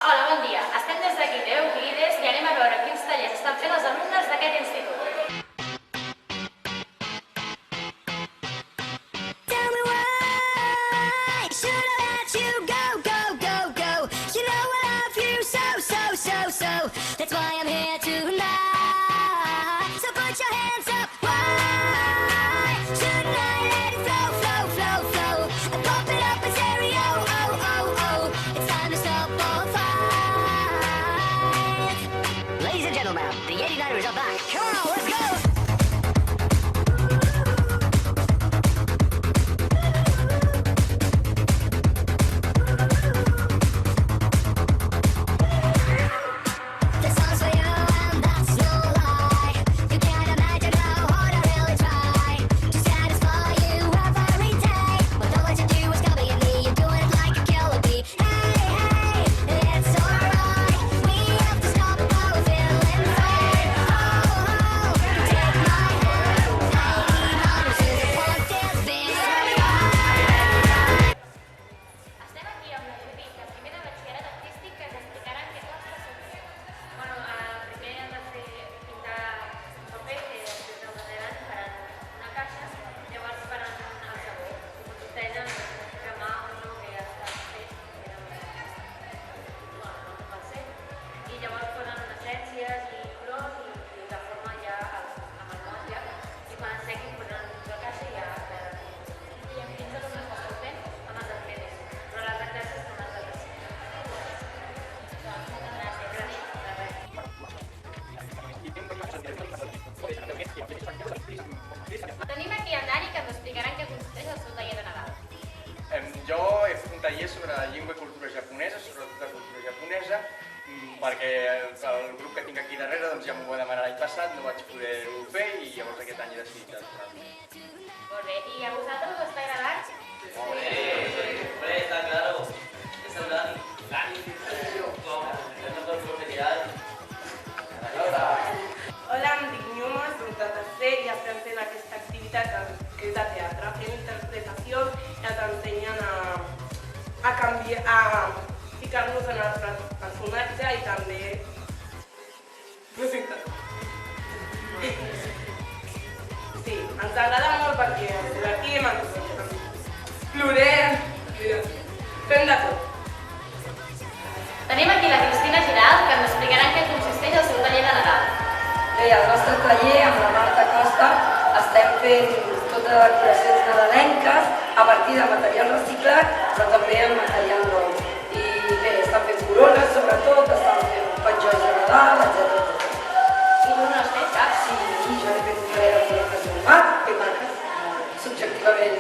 Hola, bon dia. Estem des d'aquí d'Euclides i anem a veure quins tallers estan fent els alumnes d'aquest institut. That's why I'm here tonight. So put your hands up. Why shouldn't I let it flow, flow, flow, flow? And pump it up in stereo. Oh, oh, oh. It's time to stop all fight. Ladies and gentlemen, the 89ers are back. Come on, let's go. Tenim aquí en Dani que ens explicarà en què consisteix el seu taller de Nadal. Jo he fet un taller sobre llengua i cultura japonesa, sobretot de cultura japonesa, perquè el grup que tinc aquí darrere ja m'ho va demanar l'any passat, no vaig poder-ho fer i llavors aquest any he decidit aturar-me. Molt bé, i a vosaltres us està agradant? Hombre, está claro. Es el Dani. Dani, es nuestro profesional. Hola, em dic Lluma, soc de tercer i estem fent aquesta activitat que és de teatre. Fem interpretació i ens ensenyen a ficar-nos en el personatge i també Sí, ens agrada molt perquè ens divertim, plorem, fem de tot. Tenim aquí la Cristina Giralt que ens explicarà en què consisteix el seu taller de Nadal. Bé, al nostre taller, amb la Marta Costa, estem fent totes les decoracions nadalenques a partir de material reciclat, però també amb material nou. I bé, estan fent corones, sobretot, estan fent penjolls de Nadal, etc. I tu no has fet cap? Sí, jo he fet un parell de corones normals, ben maques, subjectivament.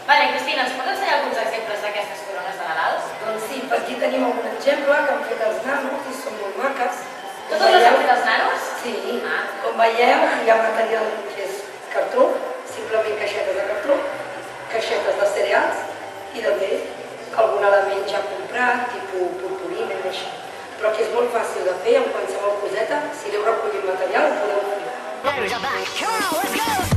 Vale, Cristina, ens pots ensenyar alguns exemples d'aquestes corones de Nadal? Doncs sí, per aquí tenim un exemple que han fet els nanos i són molt maques. Totes les han fet els nanos? Sí, Ah. com veieu hi ha material que és cartró, simplement caixetes de cartró, caixetes de cereals i també algun element ja comprat, tipus purpurina i així. Però que és molt fàcil de fer amb qualsevol coseta, si aneu recollint material ho podeu fer. Come on, let's go.